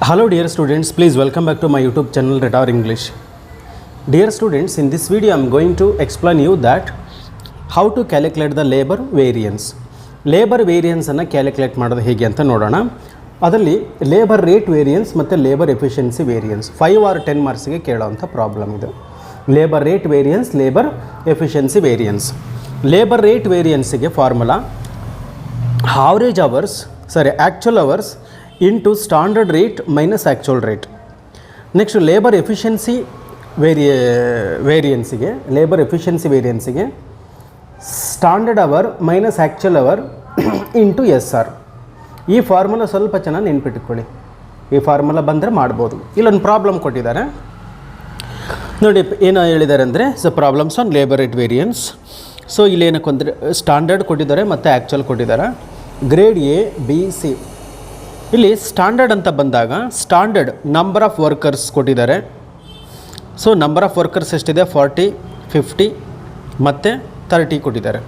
Hello dear students, please welcome back to my YouTube channel Radar English. Dear students, in this video I am going to explain you that how to calculate the labor variance. Labor variance ಅನ್ನು calculate ಮಾಡೋದು ಹೇಗೆ ಅಂತ ನೋಡೋಣ. ಅದರಲ್ಲಿ labour rate variance ಮತ್ತು labour efficiency variance 5 or 10 ಮಾರ್ಕ್ಸ್ಗೆ ಕೇಳೋವಂಥ problem ಇದು. Labour rate variance, labour efficiency variance. Labour rate ವೇರಿಯನ್ಸ್ಗೆ formula average hours actual hours into standard rate minus actual rate. Next labor efficiency variance ಗೆ labor efficiency variance ಗೆ standard hour minus actual hour into SR. ಈ formula ಸ್ವಲ್ಪ ಚೆನ್ನಾಗಿ ನೆನಪಿಟ್ಕೊಳ್ಳಿ. ಈ formula ಬಂದರೆ ಮಾಡ್ಬೋದು. ಇಲ್ಲೊಂದು ಪ್ರಾಬ್ಲಮ್ ಕೊಟ್ಟಿದ್ದಾರೆ ನೋಡಿ, ಏನು ಹೇಳಿದ್ದಾರೆ ಅಂದರೆ problems on labour rate variance. So ಇಲ್ಲಿ ಏನಕ್ಕೆ ಅಂದರೆ ಸ್ಟ್ಯಾಂಡರ್ಡ್ ಕೊಟ್ಟಿದ್ದಾರೆ ಮತ್ತು ಆ್ಯಕ್ಚುಲ್ ಕೊಟ್ಟಿದ್ದಾರೆ. Grade A B C. ಇಲ್ಲಿ ಸ್ಟ್ಯಾಂಡರ್ಡ್ ಅಂತ ಬಂದಾಗ ಸ್ಟ್ಯಾಂಡರ್ಡ್ ನಂಬರ್ ಆಫ್ ವರ್ಕರ್ಸ್ ಕೊಟ್ಟಿದ್ದಾರೆ. ಸೊ ನಂಬರ್ ಆಫ್ ವರ್ಕರ್ಸ್ ಎಷ್ಟಿದೆ? 40, 50 ಮತ್ತು 30 ಕೊಟ್ಟಿದ್ದಾರೆ.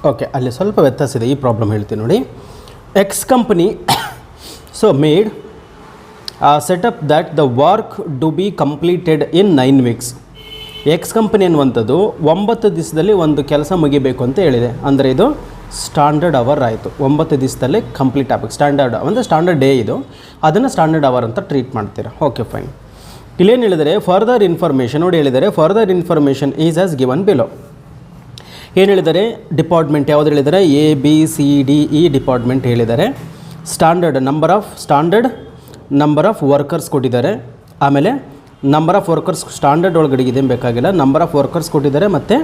ಓಕೆ, ಅಲ್ಲಿ ಸ್ವಲ್ಪ ವ್ಯತ್ಯಾಸ ಇದೆ. ಈ ಪ್ರಾಬ್ಲಮ್ ಹೇಳ್ತೀನಿ ನೋಡಿ. X company made setup that the work do B completed in 9 weeks. X company ಅನ್ನುವಂಥದ್ದು 9 ದಿವಸದಲ್ಲಿ ಒಂದು ಕೆಲಸ ಮುಗಿಬೇಕು ಅಂತ ಹೇಳಿದೆ. ಅಂದರೆ ಇದು ಸ್ಟ್ಯಾಂಡರ್ಡ್ ಅವರ್ ಆಯಿತು. 9 ದಿವಸದಲ್ಲೇ ಕಂಪ್ಲೀಟ್ ಆಗಬೇಕು. ಸ್ಟ್ಯಾಂಡರ್ಡ್ ಅಂದರೆ ಸ್ಟ್ಯಾಂಡರ್ಡ್ ಡೇ ಇದು, ಅದನ್ನು ಸ್ಟ್ಯಾಂಡರ್ಡ್ ಅವರ್ ಅಂತ ಟ್ರೀಟ್ ಮಾಡ್ತೀರಾ. Okay fine. ಇಲ್ಲೇನು ಹೇಳಿದರೆ ಫರ್ದರ್ ಇನ್ಫಾರ್ಮೇಷನ್ ನೋಡಿ ಹೇಳಿದ್ದಾರೆ. Further information is as given below. ಏನು ಹೇಳಿದ್ದಾರೆ? ಡಿಪಾರ್ಟ್ಮೆಂಟ್ ಯಾವುದು ಹೇಳಿದ್ದಾರೆ? A B C D E department ಹೇಳಿದ್ದಾರೆ. ಸ್ಟ್ಯಾಂಡರ್ಡ್ ನಂಬರ್ ಆಫ್ ವರ್ಕರ್ಸ್ ಕೊಟ್ಟಿದ್ದಾರೆ. ಆಮೇಲೆ ನಂಬರ್ ಆಫ್ ವರ್ಕರ್ಸ್ ಸ್ಟ್ಯಾಂಡರ್ಡ್ ಒಳಗಡೆ ಇದೇನು ಬೇಕಾಗಿಲ್ಲ. ನಂಬರ್ ಆಫ್ ವರ್ಕರ್ಸ್ ಕೊಟ್ಟಿದ್ದಾರೆ ಮತ್ತು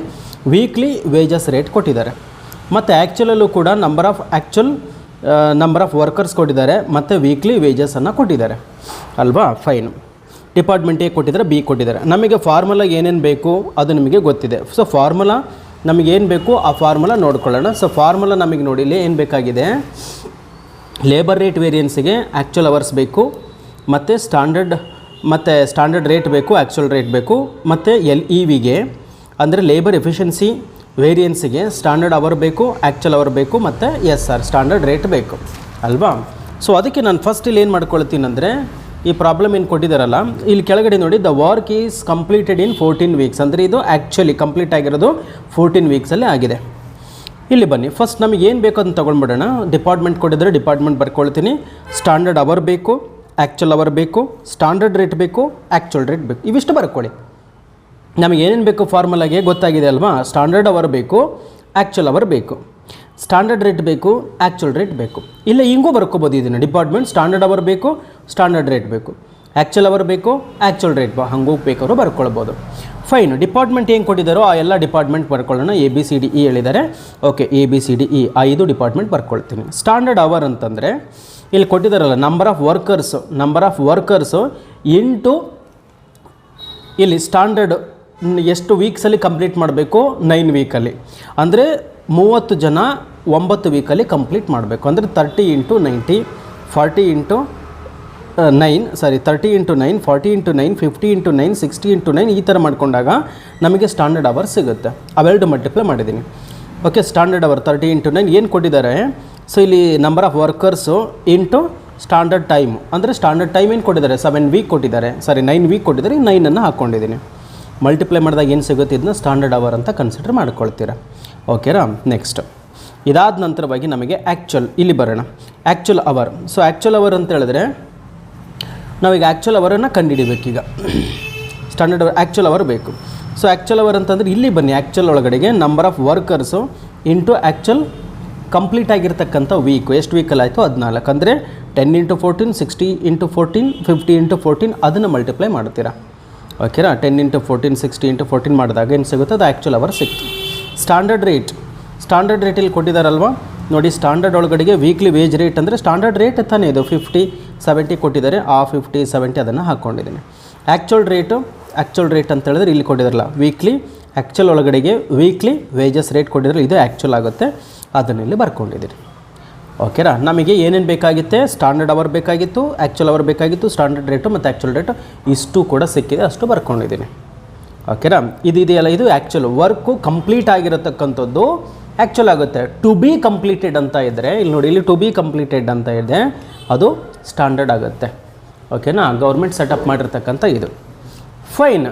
ವೀಕ್ಲಿ ವೇಜಸ್ ರೇಟ್ ಕೊಟ್ಟಿದ್ದಾರೆ. ಮತ್ತು ಆ್ಯಕ್ಚುಲಲ್ಲೂ ಕೂಡ ನಂಬರ್ ಆಫ್ ವರ್ಕರ್ಸ್ ಕೊಟ್ಟಿದ್ದಾರೆ ಮತ್ತು ವೀಕ್ಲಿ ವೇಜಸನ್ನು ಕೊಟ್ಟಿದ್ದಾರೆ ಅಲ್ವಾ? ಫೈನ್. ಡಿಪಾರ್ಟ್ಮೆಂಟ್ ಎ ಕೊಟ್ಟಿದ್ದಾರೆ, ಬಿ ಕೊಟ್ಟಿದ್ದಾರೆ. ನಮಗೆ ಫಾರ್ಮುಲಾ ಏನೇನು ಬೇಕು ಅದು ನಿಮಗೆ ಗೊತ್ತಿದೆ. ಸೊ ಫಾರ್ಮುಲಾ ನಮಗೇನು ಬೇಕು ಆ ಫಾರ್ಮುಲಾ ನೋಡ್ಕೊಳ್ಳೋಣ. ಸೊ ಫಾರ್ಮುಲಾ ನಮಗೆ ನೋಡಿ ಇಲ್ಲಿ ಏನು ಬೇಕಾಗಿದೆ? ಲೇಬರ್ ರೇಟ್ ವೇರಿಯನ್ಸಿಗೆ ಆ್ಯಕ್ಚುಲ್ ಅವರ್ಸ್ ಬೇಕು ಮತ್ತು ಸ್ಟ್ಯಾಂಡರ್ಡ್ ರೇಟ್ ಬೇಕು, ಆ್ಯಕ್ಚುಲ್ ರೇಟ್ ಬೇಕು. ಮತ್ತು LEVಗೆ ಅಂದರೆ ಲೇಬರ್ ಎಫಿಷಿಯನ್ಸಿ ವೇರಿಯನ್ಸಿಗೆ ಸ್ಟ್ಯಾಂಡರ್ಡ್ ಅವರ್ ಬೇಕು, ಆ್ಯಕ್ಚುಲ್ ಅವರ್ ಬೇಕು ಮತ್ತು SR ಸ್ಟ್ಯಾಂಡರ್ಡ್ ರೇಟ್ ಬೇಕು ಅಲ್ವಾ? ಸೊ ಅದಕ್ಕೆ ನಾನು ಫಸ್ಟ್ ಇಲ್ಲಿ ಏನು ಮಾಡ್ಕೊಳ್ತೀನಿ ಅಂದರೆ, ಈ ಪ್ರಾಬ್ಲಮ್ ಏನು ಕೊಟ್ಟಿದ್ದಾರಲ್ಲ ಇಲ್ಲಿ ಕೆಳಗಡೆ ನೋಡಿ, the work is completed in 14 weeks. ಅಂದರೆ ಇದು ಆ್ಯಕ್ಚುಲಿ ಕಂಪ್ಲೀಟ್ ಆಗಿರೋದು 14 weeksಲ್ಲಿ ಆಗಿದೆ. ಇಲ್ಲಿ ಬನ್ನಿ, ಫಸ್ಟ್ ನಮಗೆ ಏನು ಬೇಕು ಅಂತ ತೊಗೊಂಡ್ಬಿಡೋಣ. ಡಿಪಾರ್ಟ್ಮೆಂಟ್ ಕೊಟ್ಟಿದ್ದಾರೆ, ಡಿಪಾರ್ಟ್ಮೆಂಟ್ ಬರ್ಕೊಳ್ತೀನಿ. ಸ್ಟ್ಯಾಂಡರ್ಡ್ ಅವರ್ ಬೇಕು, ಆ್ಯಕ್ಚುಲ್ ಅವರ್ ಬೇಕು, ಸ್ಟ್ಯಾಂಡರ್ಡ್ ರೇಟ್ ಬೇಕು, ಆ್ಯಕ್ಚುಲ್ ರೇಟ್ ಬೇಕು. ಇವಿಷ್ಟು ಬರ್ಕೊಳ್ಳಿ. ನಮಗೆ ಏನೇನು ಬೇಕು ಫಾರ್ಮುಲಾಗೆ ಗೊತ್ತಾಗಿದೆ ಅಲ್ವಾ? ಸ್ಟ್ಯಾಂಡರ್ಡ್ ಅವರ್ ಬೇಕು, ಆ್ಯಕ್ಚುಲ್ ಅವರ್ ಬೇಕು, ಸ್ಟ್ಯಾಂಡರ್ಡ್ ರೇಟ್ ಬೇಕು, ಆ್ಯಕ್ಚುಲ್ ರೇಟ್ ಬೇಕು. ಇಲ್ಲ ಹಿಂಗೂ ಬರ್ಕೋಬೋದು ಇದನ್ನು. ಡಿಪಾರ್ಟ್ಮೆಂಟ್ ಸ್ಟ್ಯಾಂಡರ್ಡ್ ಅವರ್ ಬೇಕು, ಸ್ಟ್ಯಾಂಡರ್ಡ್ ರೇಟ್ ಬೇಕು, ಆ್ಯಕ್ಚುಲ್ ಅವರ್ ಬೇಕು, ಆ್ಯಕ್ಚುಲ್ ರೇಟ್ ಹಂಗೂ ಬೇಕಾದ್ರು ಬರ್ಕೊಳ್ಬೋದು. ಫೈನ್. ಡಿಪಾರ್ಟ್ಮೆಂಟ್ ಏನು ಕೊಟ್ಟಿದ್ದಾರೋ ಆ ಎಲ್ಲ ಡಿಪಾರ್ಟ್ಮೆಂಟ್ ಬರ್ಕೊಳ್ಳೋಣ. ABCDE ಹೇಳಿದ್ದಾರೆ. ಓಕೆ, ABCDE 5 ಡಿಪಾರ್ಟ್ಮೆಂಟ್ ಬರ್ಕೊಳ್ತೀನಿ. ಸ್ಟ್ಯಾಂಡರ್ಡ್ ಅವರ್ ಅಂತಂದರೆ ಇಲ್ಲಿ ಕೊಟ್ಟಿದ್ದಾರಲ್ಲ ನಂಬರ್ ಆಫ್ ವರ್ಕರ್ಸು ಇಂಟು ಇಲ್ಲಿ ಸ್ಟ್ಯಾಂಡರ್ಡ್ ಎಷ್ಟು ವೀಕ್ಸಲ್ಲಿ ಕಂಪ್ಲೀಟ್ ಮಾಡಬೇಕು? 9 weekಲ್ಲಿ. ಅಂದರೆ 30 ಜನ 9 weekಲ್ಲಿ ಕಂಪ್ಲೀಟ್ ಮಾಡಬೇಕು. ಅಂದರೆ 30 × 90, 40 × 9, 30 × 9, 40 × 9, 50 × 9, 60 × 9 ಈ ಥರ ಮಾಡ್ಕೊಂಡಾಗ ನಮಗೆ ಸ್ಟ್ಯಾಂಡರ್ಡ್ ಅವರ್ ಸಿಗುತ್ತೆ. ಅವೆರಡು ಮಲ್ಟಿಪ್ಲೈ ಮಾಡಿದ್ದೀನಿ. ಓಕೆ, ಸ್ಟ್ಯಾಂಡರ್ಡ್ ಅವರ್ 30 × 9 ಏನು ಕೊಟ್ಟಿದ್ದಾರೆ? ಸೊ ಇಲ್ಲಿ number of workers into standard time. ಅಂದರೆ ಸ್ಟ್ಯಾಂಡರ್ಡ್ ಟೈಮ್ ಏನು ಕೊಟ್ಟಿದ್ದಾರೆ? 9 week ಕೊಟ್ಟಿದ್ದಾರೆ. 9 week ಕೊಟ್ಟಿದ್ದಾರೆ. 9ಅನ್ನು ಹಾಕ್ಕೊಂಡಿದ್ದೀನಿ. ಮಲ್ಟಿಪ್ಲೈ ಮಾಡಿದಾಗ ಏನು ಸಿಗುತ್ತೆ? ಇದನ್ನ ಸ್ಟ್ಯಾಂಡರ್ಡ್ ಅವರ್ ಅಂತ ಕನ್ಸಿಡರ್ ಮಾಡ್ಕೊಳ್ತೀರಾ. ಓಕೆನಾ? ನೆಕ್ಸ್ಟ್ ಇದಾದ ನಂತರವಾಗಿ ನಮಗೆ ಆ್ಯಕ್ಚುಲ್ ಇಲ್ಲಿ ಬರೋಣ. Actual hour. So actual hour ಅಂತ ಹೇಳಿದ್ರೆ ನಾವೀಗ ಆ್ಯಕ್ಚುಲ್ ಅವರನ್ನು ಕಂಡುಹಿಡಿಬೇಕೀಗ. ಸ್ಟ್ಯಾಂಡರ್ಡ್ ಅವರ್ ಆ್ಯಕ್ಚುಲ್ ಅವರ್ ಬೇಕು. ಸೊ ಆ್ಯಕ್ಚುಲ್ ಅವರ್ ಅಂತಂದರೆ ಇಲ್ಲಿ ಬನ್ನಿ. ಆ್ಯಕ್ಚುಲ್ ಒಳಗಡೆಗೆ number of workers into actual complete ಆಗಿರ್ತಕ್ಕಂಥ ವೀಕು ಎಷ್ಟು ವೀಕಲ್ಲಿ ಆಯಿತು? 14. ಅಂದರೆ 10 × 14, 60 × 14, 50 × 14 ಅದನ್ನು ಮಲ್ಟಿಪ್ಲೈ ಮಾಡ್ತೀರಾ. ಓಕೆನಾ? 10 × 14, 60 × 14 ಮಾಡಿದಾಗ ಏನು ಸಿಗುತ್ತೆ? ಅದು ಆ್ಯಕ್ಚುಲ್ ಅವರ್ ಸಿಕ್ತು. ಸ್ಟ್ಯಾಂಡರ್ಡ್ ರೇಟಲ್ಲಿ ಕೊಟ್ಟಿದ್ದಾರಲ್ವ ನೋಡಿ. ಸ್ಟ್ಯಾಂಡರ್ಡ್ ಒಳಗಡೆಗೆ ವೀಕ್ಲಿ ವೇಜ್ ರೇಟ್ ಅಂದರೆ ಸ್ಟ್ಯಾಂಡರ್ಡ್ ರೇಟ್ ತಾನೇ ಇದು 50, 70 ಕೊಟ್ಟಿದ್ದಾರೆ. ಆ 50, 70 ಅದನ್ನು ಹಾಕ್ಕೊಂಡಿದ್ದೀನಿ. ಆ್ಯಕ್ಚುಲ್ ರೇಟ್ ಅಂತ ಹೇಳಿದ್ರೆ ಇಲ್ಲಿ ಕೊಟ್ಟಿದ್ದಾರಲ್ಲ ವೀಕ್ಲಿ, ಆ್ಯಕ್ಚುಲ್ ಒಳಗಡೆಗೆ ವೀಕ್ಲಿ ವೇಜಸ್ ರೇಟ್ ಕೊಟ್ಟಿದ್ದಾರೆ. ಇದು ಆ್ಯಕ್ಚುಲ್ ಆಗುತ್ತೆ. ಅದನ್ನು ಇಲ್ಲಿ ಬರ್ಕೊಂಡಿದ್ದೀನಿ. ಓಕೆನಾ? ನಮಗೆ ಏನೇನು ಬೇಕಾಗಿತ್ತೆ? ಸ್ಟ್ಯಾಂಡರ್ಡ್ ಅವರ್ ಬೇಕಾಗಿತ್ತು, ಆ್ಯಕ್ಚುಲ್ ಅವರ್ ಬೇಕಾಗಿತ್ತು, ಸ್ಟ್ಯಾಂಡರ್ಡ್ ರೇಟು ಮತ್ತು ಆ್ಯಕ್ಚುಲ್ ರೇಟು ಇಷ್ಟು ಕೂಡ ಸಿಕ್ಕಿದೆ. ಅಷ್ಟು ಬರ್ಕೊಂಡಿದ್ದೀನಿ. ಓಕೆನಾ? ಇದೆಯಲ್ಲ, ಇದು ಆ್ಯಕ್ಚುಲ್ ವರ್ಕು ಕಂಪ್ಲೀಟ್ ಆಗಿರತಕ್ಕಂಥದ್ದು ಆ್ಯಕ್ಚುಲ್ ಆಗುತ್ತೆ. ಟು ಬಿ ಕಂಪ್ಲೀಟೆಡ್ ಅಂತ ಇದ್ದರೆ ಇಲ್ಲಿ ನೋಡಿ, ಇಲ್ಲಿ ಟು ಬಿ ಕಂಪ್ಲೀಟೆಡ್ ಅಂತ ಇದೆ, ಅದು ಸ್ಟ್ಯಾಂಡರ್ಡ್ ಆಗುತ್ತೆ. ಓಕೆನಾ, ಗೌರ್ಮೆಂಟ್ ಸೆಟಪ್ ಮಾಡಿರ್ತಕ್ಕಂಥ ಇದು. ಫೈನ್.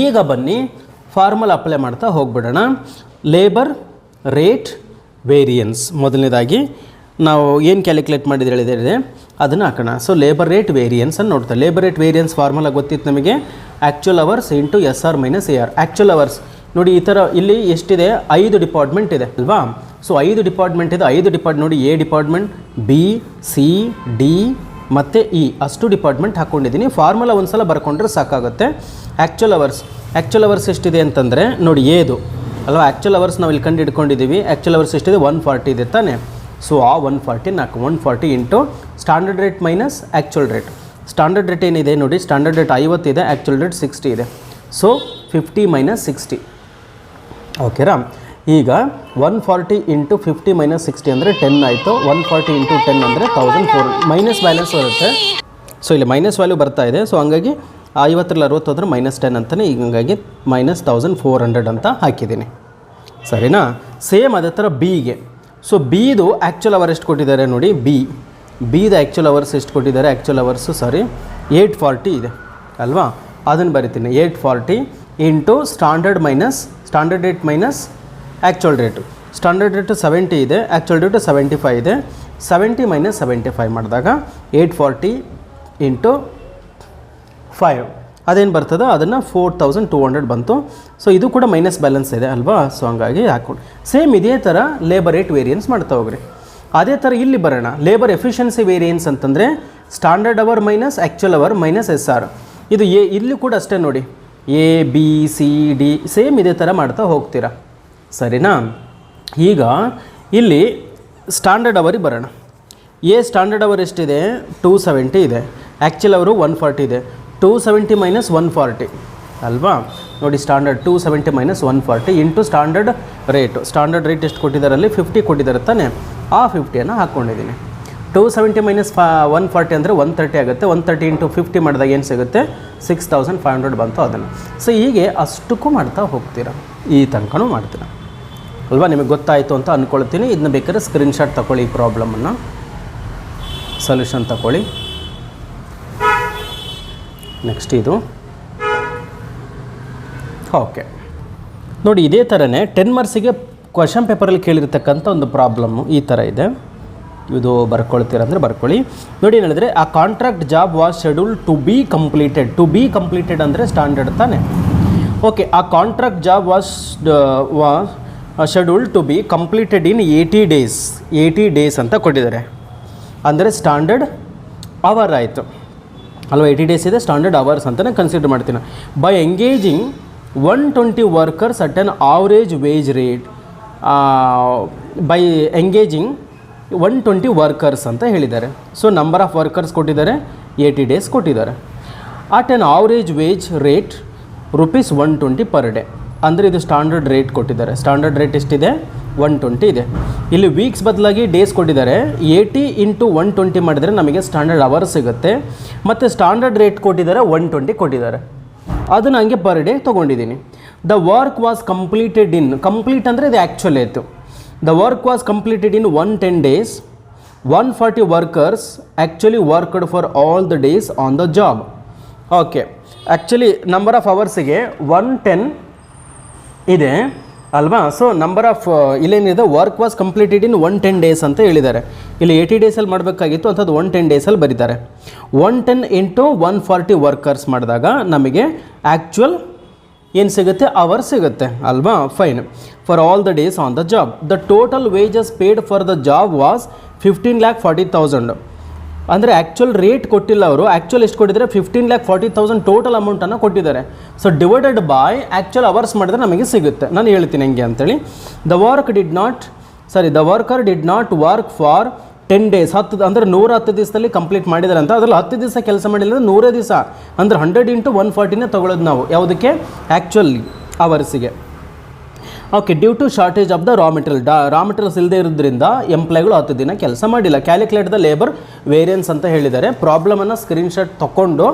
ಈಗ ಬನ್ನಿ ಫಾರ್ಮುಲಾ ಅಪ್ಲೈ ಮಾಡ್ತಾ ಹೋಗ್ಬಿಡೋಣ. ಲೇಬರ್ ರೇಟ್ ವೇರಿಯನ್ಸ್ ಮೊದಲನೇದಾಗಿ ನಾವು ಏನು ಕ್ಯಾಲ್ಕುಲೇಟ್ ಮಾಡಿದ್ರೆ ಹೇಳಿದೆ ಅದನ್ನು ಹಾಕೋಣ. ಸೊ ಲೇಬರ್ ರೇಟ್ ವೇರಿಯನ್ಸ್ ಅನ್ನು ನೋಡ್ತಾ, ಲೇಬರ್ ರೇಟ್ ವೇರಿಯನ್ಸ್ ಫಾರ್ಮುಲಾ ಗೊತ್ತಿತ್ತು ನಮಗೆ, actual hours into SR minus AR. Actual hours ನೋಡಿ ಈ ಥರ ಇಲ್ಲಿ ಎಷ್ಟಿದೆ, 5 ಡಿಪಾರ್ಟ್ಮೆಂಟ್ ಇದೆ ಅಲ್ವಾ. ಸೊ 5 ಡಿಪಾರ್ಟ್ಮೆಂಟ್ ಇದೆ, 5 ಡಿಪಾರ್ಟ್ಮೆಂಟ್ ನೋಡಿ, A department, B, C, D ಮತ್ತು E ಅಷ್ಟು ಡಿಪಾರ್ಟ್ಮೆಂಟ್ ಹಾಕ್ಕೊಂಡಿದ್ದೀನಿ. ಫಾರ್ಮುಲಾ ಒಂದು ಸಲ ಬರ್ಕೊಂಡ್ರೆ ಸಾಕಾಗುತ್ತೆ. ಆ್ಯಕ್ಚುಲ್ ಅವರ್ಸ್ ಎಷ್ಟಿದೆ ಅಂತಂದರೆ ನೋಡಿ ಏದು ಅಲ್ವಾ, ಆ್ಯಕ್ಚುಲ್ ಅವರ್ಸ್ ನಾವು ಇಲ್ಲಿ ಕಂಡು ಹಿಡ್ಕೊಂಡಿದ್ದೀವಿ. ಆ್ಯಕ್ಚುಲ್ ಅವರ್ಸ್ ಎಷ್ಟಿದೆ, 140 ಇದೆ ತಾನೇ. ಸೊ ಆ 140 into standard rate minus actual rate. Standard rate ಏನಿದೆ ನೋಡಿ, ಸ್ಟ್ಯಾಂಡರ್ಡ್ ರೇಟ್ 50 ಇದೆ, ಆ್ಯಕ್ಚುಲ್ ರೇಟ್ 60 ಇದೆ. So 50 minus 60. ಓಕೆರಾ. ಈಗ 140 ಇಂಟು 50 ಮೈನಸ್ 60 ಅಂದರೆ 10 ಆಯಿತು. 140 ಇಂಟು 10 ಅಂದರೆ 1400 ಮೈನಸ್ ಬ್ಯಾಲೆನ್ಸ್ ಬರುತ್ತೆ. ಸೊ ಇಲ್ಲಿ ಮೈನಸ್ ವ್ಯಾಲ್ಯೂ ಬರ್ತಾ ಇದೆ. ಸೊ ಹಂಗಾಗಿ 50ರಲ್ಲಿ 60 ಹೋದ್ರೆ -10 ಅಂತಲೇ, ಈಗ ಹಂಗಾಗಿ -1400 ಅಂತ ಹಾಕಿದ್ದೀನಿ. ಸರಿನಾ. ಸೇಮ್ ಅದೇ ಥರ ಬಿಗೆ. ಸೊ ಬಿದು ಆ್ಯಕ್ಚುಲ್ ಅವರ್ ಎಷ್ಟು ಕೊಟ್ಟಿದ್ದಾರೆ ನೋಡಿ, ಬಿದು ಆ್ಯಕ್ಚುಲ್ ಅವರ್ಸ್ ಎಷ್ಟು ಕೊಟ್ಟಿದ್ದಾರೆ, ಆ್ಯಕ್ಚುಲ್ ಅವರ್ಸು 840 ಇದೆ ಅಲ್ವಾ. ಅದನ್ನು ಬರಿತೀನಿ, 840 into standard rate minus actual rate. Standard rate 70 ಇದೆ, ಆ್ಯಕ್ಚುಲ್ ರೇಟು 75 ಇದೆ. 70 ಮೈನಸ್ 75 ಮಾಡಿದಾಗ 840 ಇಂಟು 5 ಅದೇನು ಬರ್ತದೋ ಅದನ್ನು 4200 ಬಂತು. ಸೊ ಇದು ಕೂಡ ಮೈನಸ್ ಬ್ಯಾಲೆನ್ಸ್ ಇದೆ ಅಲ್ವಾ. ಸೊ ಹಂಗಾಗಿ ಹಾಕ್ಕೊಂಡು ಸೇಮ್ ಇದೇ ಥರ ಲೇಬರ್ ರೇಟ್ ವೇರಿಯನ್ಸ್ ಮಾಡ್ತಾ ಹೋಗ್ರಿ. ಅದೇ ಥರ ಇಲ್ಲಿ ಬರೋಣ. ಲೇಬರ್ ಎಫಿಷಿಯನ್ಸಿ ವೇರಿಯನ್ಸ್ ಅಂತಂದರೆ standard hour minus actual hour minus SR. ಇದು ಇಲ್ಲಿ ಕೂಡ ಅಷ್ಟೇ ನೋಡಿ, A, B, C, D same ಇದೇ ಥರ ಮಾಡ್ತಾ ಹೋಗ್ತೀರಾ. ಸರಿನಾ. ಈಗ ಇಲ್ಲಿ ಸ್ಟ್ಯಾಂಡರ್ಡ್ ಅವರಿಗೆ ಬರೋಣ. ಸ್ಟ್ಯಾಂಡರ್ಡ್ ಅವರ್ ಎಷ್ಟಿದೆ, 270 ಇದೆ, ಆ್ಯಕ್ಚುಲ್ ಅವರು 140 ಇದೆ. 270 ಮೈನಸ್ 140 ಅಲ್ವಾ. ನೋಡಿ standard 270 minus 140 into standard rate ಎಷ್ಟು ಕೊಟ್ಟಿದ್ದಾರೆ, ಅಲ್ಲಿ 50 ಕೊಟ್ಟಿದ್ದಾರೆ ತಾನೇ. ಆ 50ಯನ್ನು ಹಾಕ್ಕೊಂಡಿದ್ದೀನಿ. 270 ಮೈನಸ್ 140 ಅಂದರೆ 130 ಆಗುತ್ತೆ. 130 ಇಂಟು 50 ಮಾಡಿದಾಗ ಏನು ಸಿಗುತ್ತೆ, 6500 ಬಂತು ಅದನ್ನು. ಸೊ ಹೀಗೆ ಅಷ್ಟಕ್ಕೂ ಮಾಡ್ತಾ ಹೋಗ್ತೀರಾ, ಈ ತನಕನೂ ಮಾಡ್ತೀರಾ ಅಲ್ವಾ. ನಿಮಗೆ ಗೊತ್ತಾಯಿತು ಅಂತ ಅಂದ್ಕೊಳ್ತೀನಿ. ಇದನ್ನ ಬೇಕಾದ್ರೆ ಸ್ಕ್ರೀನ್ಶಾಟ್ ತಗೊಳ್ಳಿ, ಈ ಪ್ರಾಬ್ಲಮನ್ನು ಸೊಲ್ಯೂಷನ್ ತಗೊಳ್ಳಿ. ನೆಕ್ಸ್ಟ್ ಇದು ಓಕೆ ನೋಡಿ, ಇದೇ ಥರನೇ 10 ಮಾರ್ಕ್ಸಿಗೆ ಕ್ವಶನ್ ಪೇಪರಲ್ಲಿ ಕೇಳಿರ್ತಕ್ಕಂಥ ಒಂದು ಪ್ರಾಬ್ಲಮ್ಮು ಈ ಥರ ಇದೆ. ಇದು ಬರ್ಕೊಳ್ತೀರಂದರೆ ಬರ್ಕೊಳ್ಳಿ. ನೋಡಿ ಏನು ಹೇಳಿದ್ರೆ, ಆ contract job was scheduled to be completed ಅಂದರೆ ಸ್ಟ್ಯಾಂಡರ್ಡ್ ತಾನೆ. ಓಕೆ, ಆ contract job was scheduled to be completed in 80 days ಅಂತ ಕೊಟ್ಟಿದ್ದಾರೆ. ಅಂದರೆ ಸ್ಟ್ಯಾಂಡರ್ಡ್ ಅವರ್ ಆಯಿತು ಅಲ್ವಾ. 80 ಡೇಸ್ ಇದೆ, ಸ್ಟ್ಯಾಂಡರ್ಡ್ ಅವರ್ಸ್ ಅಂತಲೇ ಕನ್ಸಿಡರ್ ಮಾಡ್ತೀನಿ. By engaging 120 workers at on average wage rate. By engaging 120 workers ಅಂತ ಹೇಳಿದ್ದಾರೆ. ಸೊ ನಂಬರ್ ಆಫ್ ವರ್ಕರ್ಸ್ ಕೊಟ್ಟಿದ್ದಾರೆ, 80 ಡೇಸ್ ಕೊಟ್ಟಿದ್ದಾರೆ. At on average wage rate ₹120 per day. ಅಂದರೆ ಇದು ಸ್ಟ್ಯಾಂಡರ್ಡ್ ರೇಟ್ ಕೊಟ್ಟಿದ್ದಾರೆ. ಸ್ಟ್ಯಾಂಡರ್ಡ್ ರೇಟ್ ಎಷ್ಟಿದೆ, 120 ಇದೆ. ಇಲ್ಲಿ ವೀಕ್ಸ್ ಬದಲಾಗಿ ಡೇಸ್ ಕೊಟ್ಟಿದ್ದಾರೆ. 80 ಇಂಟು 120 ಮಾಡಿದರೆ ನಮಗೆ ಸ್ಟ್ಯಾಂಡರ್ಡ್ ಅವರ್ ಸಿಗುತ್ತೆ. ಮತ್ತು ಸ್ಟ್ಯಾಂಡರ್ಡ್ ರೇಟ್ ಕೊಟ್ಟಿದ್ದಾರೆ, 120 ಕೊಟ್ಟಿದ್ದಾರೆ. ಅದನ್ನು ಹಂಗೆ ಪರ್ ಡೇ ತೊಗೊಂಡಿದ್ದೀನಿ. ದ ವರ್ಕ್ ವಾಸ್ ಕಂಪ್ಲೀಟೆಡ್ ಅಂದರೆ ಇದು ಆ್ಯಕ್ಚುಲ್ ಆಯಿತು. The work was completed in 110 days. 140 workers actually worked for all the days on the job. Okay, actually number of ಅವರ್ಸಿಗೆ 110 ಇದೆ ಅಲ್ವಾ. ಸೊ ನಂಬರ್ ಆಫ್ ಇಲ್ಲೇನಿದೆ, work was completed in 110 days ಅಂತ ಹೇಳಿದ್ದಾರೆ. ಇಲ್ಲಿ 80 ಡೇಸಲ್ಲಿ ಮಾಡಬೇಕಾಗಿತ್ತು, ಅಂಥದ್ದು 110 ಡೇಸಲ್ಲಿ ಬರೀತಾರೆ. 110 ಇಂಟು 140 ವರ್ಕರ್ಸ್ ಮಾಡಿದಾಗ ನಮಗೆ ಆ್ಯಕ್ಚುಲ್ ಏನು ಸಿಗುತ್ತೆ, ಅವರ್ ಸಿಗುತ್ತೆ ಅಲ್ವಾ. Fine. For all the days on the job the total wages paid for the job was 15,40,000. ಅಂದರೆ ಆ್ಯಕ್ಚುಲ್ ರೇಟ್ ಕೊಟ್ಟಿಲ್ಲ ಅವರು. ಆ್ಯಕ್ಚುಲ್ ಎಷ್ಟು ಕೊಟ್ಟಿದ್ದಾರೆ, 15,40,000 ಟೋಟಲ್ ಅಮೌಂಟನ್ನು ಕೊಟ್ಟಿದ್ದಾರೆ. So divided by actual hours ಮಾಡಿದ್ರೆ ನಮಗೆ ಸಿಗುತ್ತೆ. ನಾನು ಹೇಳ್ತೀನಿ ಹೆಂಗೆ ಅಂತೇಳಿ. The worker did not work for 10 days. 10 ಅಂದರೆ 110 ದಿವಸದಲ್ಲಿ ಕಂಪ್ಲೀಟ್ ಮಾಡಿದ್ದಾರೆ ಅಂತ. ಅದರಲ್ಲಿ 10 ದಿವಸ ಕೆಲಸ ಮಾಡಿಲ್ಲ, 100 ದಿವಸ ಅಂದರೆ 100 ಇಂಟು 140ನೇ ತೊಗೊಳ್ಳೋದು ನಾವು ಯಾವುದಕ್ಕೆ, ಆ್ಯಕ್ಚುಲ್ ಅವರ್ಸಿಗೆ. Okay, due to shortage of the raw materials ಇಲ್ಲದೆ ಇರೋದ್ರಿಂದ ಎಂಪ್ಲಾಯ್ಗಳು 10 ದಿನ ಕೆಲಸ ಮಾಡಿಲ್ಲ. ಕ್ಯಾಲ್ಕುಲೇಟ್ ದ ಲೇಬರ್ ವೇರಿಯನ್ಸ್ ಅಂತ ಹೇಳಿದ್ದಾರೆ. ಪ್ರಾಬ್ಲಮನ್ನು ಸ್ಕ್ರೀನ್ಶಾಟ್ ತೊಗೊಂಡು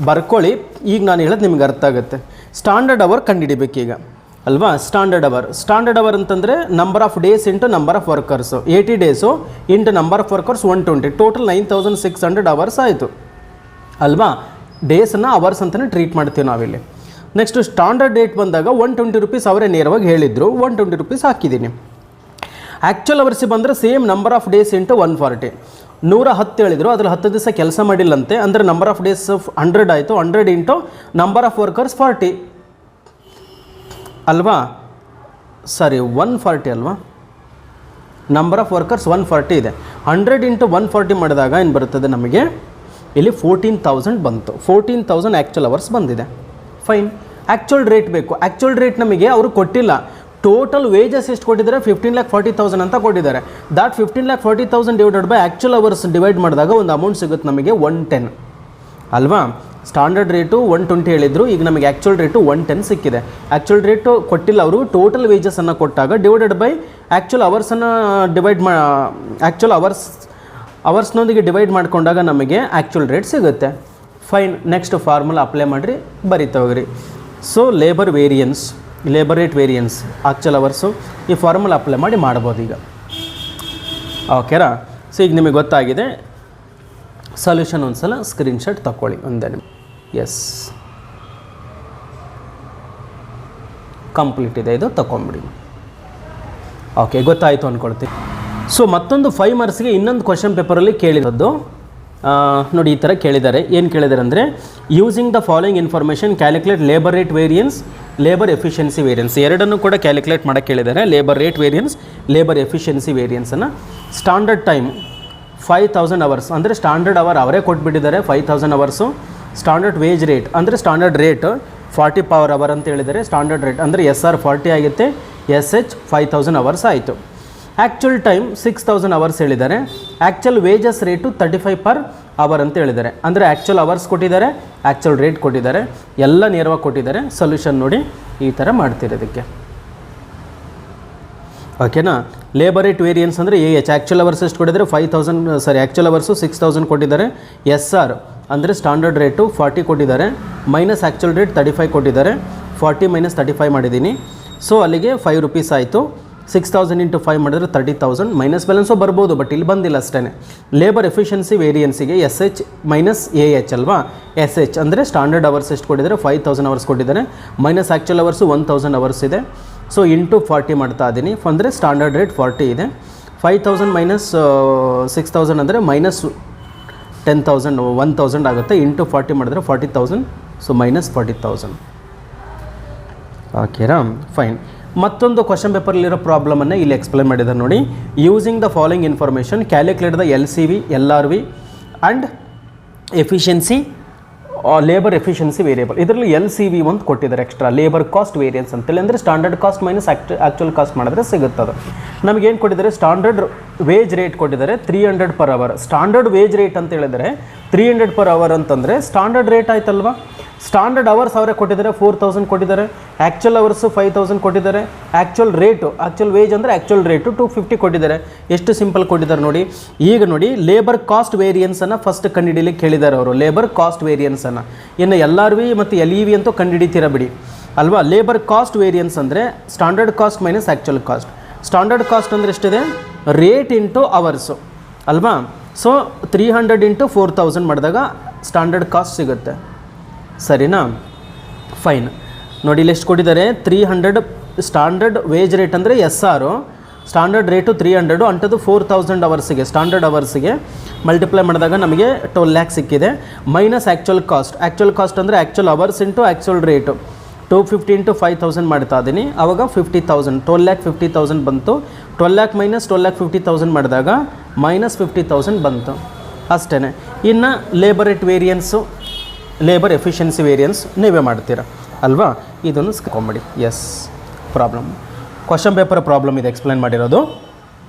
ಬರ್ಕೊಳ್ಳಿ. ಈಗ ನಾನು ಹೇಳೋದು ನಿಮ್ಗೆ ಅರ್ಥ ಆಗುತ್ತೆ. ಸ್ಟ್ಯಾಂಡರ್ಡ್ ಅವರ್ ಕಂಡುಹಿಡಿಬೇಕೀಗ ಅಲ್ವಾ. ಸ್ಟ್ಯಾಂಡರ್ಡ್ ಅವರ್ ಅಂತಂದರೆ number of days into number of workers. 80 days into number of workers 120, total 9600 hours ಆಯಿತು ಅಲ್ವಾ. ಡೇಸನ್ನು ಅವರ್ಸ್ ಅಂತಲೇ ಟ್ರೀಟ್ ಮಾಡ್ತೀವಿ ನಾವಿಲ್ಲಿ. ನೆಕ್ಸ್ಟು ಸ್ಟ್ಯಾಂಡರ್ಡ್ ರೇಟ್ ಬಂದಾಗ 120 ರೂಪೀಸ್ ಅವರೇ ನೇರವಾಗಿ ಹೇಳಿದರು, 120 ರೂಪೀಸ್ ಹಾಕಿದ್ದೀನಿ. ಆ್ಯಕ್ಚುಲ್ ಅವರ್ಸಿಗೆ ಬಂದರೆ same number of days into 140, 110 ಹೇಳಿದರು, ಅದ್ರಲ್ಲಿ 10 ದಿವಸ ಕೆಲಸ ಮಾಡಿಲ್ಲಂತೆ, ಅಂದರೆ ನಂಬರ್ ಆಫ್ ಡೇಸ್ 100 ಆಯಿತು, 100 ಇಂಟು ನಂಬರ್ ಆಫ್ ವರ್ಕರ್ಸ್ 40 ಅಲ್ವಾ, ಸಾರಿ 140 ಅಲ್ವಾ, ನಂಬರ್ ಆಫ್ ವರ್ಕರ್ಸ್ 140 ಇದೆ. 100 ಇಂಟು 140 ಮಾಡಿದಾಗ ಏನು ಬರುತ್ತದೆ ನಮಗೆ ಇಲ್ಲಿ 14,000 ಬಂತು. 14,000 ಆ್ಯಕ್ಚುಲ್ ಅವರ್ಸ್ ಬಂದಿದೆ. ಫೈನ್. ಆ್ಯಕ್ಚುಲ್ ರೇಟ್ ಬೇಕು. ಆ್ಯಕ್ಚುಲ್ ರೇಟ್ ನಮಗೆ ಅವರು ಕೊಟ್ಟಿಲ್ಲ. ಟೋಟಲ್ ವೇಜಸ್ ಎಷ್ಟು ಕೊಟ್ಟಿದ್ದಾರೆ, 15,40,000 ಅಂತ ಕೊಟ್ಟಿದ್ದಾರೆ. ದಾಟ್ 15,40,000 divided by actual hours divide ಮಾಡಿದಾಗ ಒಂದು ಅಮೌಂಟ್ ಸಿಗುತ್ತೆ ನಮಗೆ 110 ಅಲ್ವಾ. ಸ್ಟ್ಯಾಂಡರ್ಡ್ ರೇಟು 120 ಹೇಳಿದರು, ಈಗ ನಮಗೆ ಆ್ಯಕ್ಚುಲ್ ರೇಟು 110 ಸಿಕ್ಕಿದೆ. ಆ್ಯಕ್ಚುಲ್ ರೇಟು ಕೊಟ್ಟಿಲ್ಲ ಅವರು, ಟೋಟಲ್ ವೇಜಸನ್ನು ಕೊಟ್ಟಾಗ ಡಿವೈಡೆಡ್ ಬೈ ಆ್ಯಕ್ಚುಲ್ ಅವರ್ಸನ್ನು ಆ್ಯಕ್ಚುಲ್ ಅವರ್ಸ್ನೊಂದಿಗೆ ಡಿವೈಡ್ ಮಾಡಿಕೊಂಡಾಗ ನಮಗೆ ಆ್ಯಕ್ಚುಲ್ ರೇಟ್ ಸಿಗುತ್ತೆ. ಫೈನ್. ನೆಕ್ಸ್ಟ್ ಫಾರ್ಮುಲಾ ಅಪ್ಲೈ ಮಾಡಿರಿ, ಬರೀತಾ ಹೋಗ್ರಿ. So labour rate variance actual hours, ಈ ಫಾರ್ಮುಲಾ ಅಪ್ಲೈ ಮಾಡಿ ಮಾಡ್ಬೋದು ಈಗ. ಓಕೆನಾ. ಸೊ ಈಗ ನಿಮಗೆ ಗೊತ್ತಾಗಿದೆ. ಸೊಲ್ಯೂಷನ್ ಒಂದು ಸಲ ಸ್ಕ್ರೀನ್ಶಾಟ್ ತಗೊಳ್ಳಿ ಒಂದೇ. ಎಸ್, ಕಂಪ್ಲೀಟ್ ಇದೆ, ಇದು ತಗೊಂಬಿಡಿ. ಓಕೆ, ಗೊತ್ತಾಯಿತು ಅಂದ್ಕೊಳ್ತೀನಿ. ಸೊ ಮತ್ತೊಂದು 5 ಮಾರ್ಕ್ಸ್ಗೆ ಇನ್ನೊಂದು ಕ್ವಶನ್ ಪೇಪರಲ್ಲಿ ಕೇಳಿರೋದು ನೋಡಿ, ಈ ಥರ ಕೇಳಿದ್ದಾರೆ. ಏನು ಕೇಳಿದ್ದಾರೆ ಅಂದರೆ, using the following information calculate labour rate variance, labour efficiency variance, ಎರಡನ್ನೂ ಕೂಡ ಕ್ಯಾಲ್ಕುಲೇಟ್ ಮಾಡೋಕ್ಕೆ ಕೇಳಿದ್ದಾರೆ. Labour rate variance, labour efficiency ವೇರಿಯನ್ಸನ್ನು. ಸ್ಟ್ಯಾಂಡರ್ಡ್ ಟೈಮ್ 5,000 ಅವರ್ಸ್ ಅಂದರೆ ಸ್ಟ್ಯಾಂಡರ್ಡ್ ಅವರೇ ಕೊಟ್ಬಿಟ್ಟಿದ್ದಾರೆ 5,000 ಅವರ್ಸು. ಸ್ಟ್ಯಾಂಡರ್ಡ್ ವೇಜ್ ರೇಟ್ ಅಂದರೆ ಸ್ಟ್ಯಾಂಡರ್ಡ್ ರೇಟ್ 40 ಪವರ್ ಅವರ್ ಅಂತ ಹೇಳಿದ್ದಾರೆ. ಸ್ಟ್ಯಾಂಡರ್ಡ್ ರೇಟ್ ಅಂದರೆ SR 40 ಆಗುತ್ತೆ, SH 5,000 ಅವರ್ಸ್ ಆಯಿತು. ಆ್ಯಕ್ಚುಲ್ ಟೈಮ್ 6,000 ಅವರ್ಸ್ ಹೇಳಿದ್ದಾರೆ. Actual wages rate 35 per hour ಅಂತ ಹೇಳಿದ್ದಾರೆ. ಅಂದರೆ ಆ್ಯಕ್ಚುಲ್ ಅವರ್ಸ್ ಕೊಟ್ಟಿದ್ದಾರೆ, ಆ್ಯಕ್ಚುಲ್ ರೇಟ್ ಕೊಟ್ಟಿದ್ದಾರೆ, ಎಲ್ಲ ನೇರವಾಗಿ ಕೊಟ್ಟಿದ್ದಾರೆ. ಸೊಲ್ಯೂಷನ್ ನೋಡಿ ಈ ಥರ ಮಾಡ್ತಿರೋದಕ್ಕೆ. ಓಕೆನಾ. ಲೇಬರ್ ರೇಟ್ ವೇರಿಯನ್ಸ್ ಅಂದರೆ AH ಆ್ಯಕ್ಚುಲ್ ಅವರ್ಸ್ ಎಷ್ಟು ಕೊಟ್ಟಿದ್ದಾರೆ 5,000, ಸಾರಿ ಆ್ಯಕ್ಚುಲ್ ಅವರ್ಸು 6,000 ಕೊಟ್ಟಿದ್ದಾರೆ. SR ಅಂದರೆ ಸ್ಟ್ಯಾಂಡರ್ಡ್ ರೇಟು 40 ಕೊಟ್ಟಿದ್ದಾರೆ, ಮೈನಸ್ ಆ್ಯಕ್ಚುಲ್ ರೇಟ್ 35 ಕೊಟ್ಟಿದ್ದಾರೆ. 40 ಮೈನಸ್ 35 ಮಾಡಿದ್ದೀನಿ. ಸೊ ಅಲ್ಲಿಗೆ 5 ರೂಪೀಸ್ ಆಯಿತು. 6,000 ಇಂಟು 5 ಮಾಡಿದ್ರೆ 30,000. ಮೈನಸ್ ಬ್ಯಾಲೆನ್ಸು ಬರ್ಬೋದು, ಬಟ್ ಇಲ್ಲಿ ಬಂದಿಲ್ಲ ಅಷ್ಟೇ. ಲೇಬರ್ ಎಫಿಷಿಯನ್ಸಿ ವೇರಿಯನ್ಸಿಗೆ SH ಮೈನಸ್ AH ಅಲ್ವಾ. SH ಅಂದರೆ ಸ್ಟ್ಯಾಂಡರ್ಡ್ ಅವರ್ಸ್ ಎಷ್ಟು ಕೊಟ್ಟಿದ್ದಾರೆ 5,000 ಅವರ್ಸ್ ಕೊಟ್ಟಿದ್ದಾರೆ, ಮೈನಸ್ ಆ್ಯಕ್ಚುಲ್ ಅವರ್ಸು 1,000 ಅವರ್ಸ್ ಇದೆ. ಸೊ ಇಂಟು 40 ಮಾಡ್ತಾ ಇದ್ದೀನಿ. ಅಂದರೆ ಸ್ಟ್ಯಾಂಡರ್ಡ್ ರೇಟ್ 40 ಇದೆ. 5,000 ಮೈನಸ್ 6,000 ಅಂದರೆ ಮೈನಸ್ 10,000 1,000 ಆಗುತ್ತೆ. ಇಂಟು 40 ಮಾಡಿದ್ರೆ 40,000. So minus 40,000. ಓಕೆನಾ. ಫೈನ್. ಮತ್ತೊಂದು ಕ್ವಶನ್ ಪೇಪರ್ಲಿರೋ ಪ್ರಾಬ್ಲಮನ್ನು ಇಲ್ಲಿ ಎಕ್ಸ್ಪ್ಲೇನ್ ಮಾಡಿದ್ದಾರೆ ನೋಡಿ. Using the following information calculate the LCV, LRV and efficiency labour efficiency variable. ಇದರಲ್ಲಿ LCV ಒಂದು ಕೊಟ್ಟಿದ್ದಾರೆ ಎಕ್ಸ್ಟ್ರಾ, ಲೇಬರ್ ಕಾಸ್ಟ್ ವೇರಿಯನ್ಸ್ ಅಂತೇಳಿ. ಅಂದರೆ standard cost minus actual cost ಮಾಡಿದ್ರೆ ಸಿಗುತ್ತದೆ. ನಮಗೇನು ಕೊಟ್ಟಿದ್ದಾರೆ, ಸ್ಟ್ಯಾಂಡರ್ಡ್ ವೇಜ್ ರೇಟ್ ಕೊಟ್ಟಿದ್ದಾರೆ 300 per hour. Standard wage rate ಅಂತ ಹೇಳಿದರೆ 300 ಪರ್ ಅವರ್ ಅಂತಂದರೆ ಸ್ಟ್ಯಾಂಡರ್ಡ್ ರೇಟ್ ಆಯ್ತಲ್ವಾ. ಸ್ಟ್ಯಾಂಡರ್ಡ್ ಅವರ್ಸ್ ಅವರೇ ಕೊಟ್ಟಿದ್ದಾರೆ 4,000 ಕೊಟ್ಟಿದ್ದಾರೆ. ಆ್ಯಕ್ಚುಲ್ ಅವರ್ಸು 5,000 ಕೊಟ್ಟಿದ್ದಾರೆ. ಆ್ಯಕ್ಚುಲ್ ರೇಟು, ಆ್ಯಕ್ಚುಲ್ ವೇಜ್ ಅಂದರೆ ಆ್ಯಕ್ಚುಲ್ ರೇಟು 250 ಕೊಟ್ಟಿದ್ದಾರೆ. ಎಷ್ಟು ಸಿಂಪಲ್ ಕೊಟ್ಟಿದ್ದಾರೆ ನೋಡಿ. ಈಗ ನೋಡಿ, ಲೇಬರ್ ಕಾಸ್ಟ್ ವೇರಿಯನ್ಸನ್ನು ಫಸ್ಟ್ ಕಂಡುಹಿಡಿಯಲಿಕ್ಕೆ ಹೇಳಿದ್ದಾರೆ ಅವರು, ಲೇಬರ್ ಕಾಸ್ಟ್ ವೇರಿಯನ್ಸನ್ನು. ಇನ್ನು LRV ಮತ್ತು LEV ಅಂತೂ ಕಂಡುಹಿಡಿತೀರ ಬಿಡಿ ಅಲ್ವಾ. ಲೇಬರ್ ಕಾಸ್ಟ್ ವೇರಿಯನ್ಸ್ ಅಂದರೆ standard cost minus actual cost. Standard cost ಅಂದರೆ ಎಷ್ಟಿದೆ, ರೇಟ್ ಇಂಟು ಅವರ್ಸು ಅಲ್ವಾ. ಸೊ 300 ಇಂಟು 4,000 ಮಾಡಿದಾಗ ಸ್ಟ್ಯಾಂಡರ್ಡ್ ಕಾಸ್ಟ್ ಸಿಗುತ್ತೆ. ಸರಿನಾ. ಫೈನ್. ನೋಡಿ ಇಲ್ಲಿ ಎಷ್ಟು ಕೊಟ್ಟಿದ್ದಾರೆ, 300 ಸ್ಟ್ಯಾಂಡರ್ಡ್ ವೇಜ್ ರೇಟ್ ಅಂದರೆ SR, ಸ್ಟ್ಯಾಂಡರ್ಡ್ ರೇಟು 300 ಅಂಟದು 4,000 ಅವರ್ಸಿಗೆ, ಸ್ಟ್ಯಾಂಡರ್ಡ್ ಅವರ್ಸಿಗೆ ಮಲ್ಟಿಪ್ಲೈ ಮಾಡಿದಾಗ ನಮಗೆ 12 lakh ಸಿಕ್ಕಿದೆ. Minus actual cost. Actual cost ಅಂದರೆ actual hours into actual rate 250 into 5,000 ಮಾಡ್ತಾ ಇದ್ದೀನಿ. ಆವಾಗ 50,000, 12,50,000 ಬಂತು. 12 lakh ಮೈನಸ್ 12,50,000 ಮಾಡಿದಾಗ ಮೈನಸ್ 50,000 ಬಂತು ಅಷ್ಟೇ. ಇನ್ನು labour rate variance, labour efficiency variance ನೀವೇ ಮಾಡ್ತೀರಾ ಅಲ್ವಾ. ಇದನ್ನು ಸ್ಕೊಂಬಿಡಿ. Yes, problem question paper problem ಇದೆ ಎಕ್ಸ್ಪ್ಲೇನ್ ಮಾಡಿರೋದು.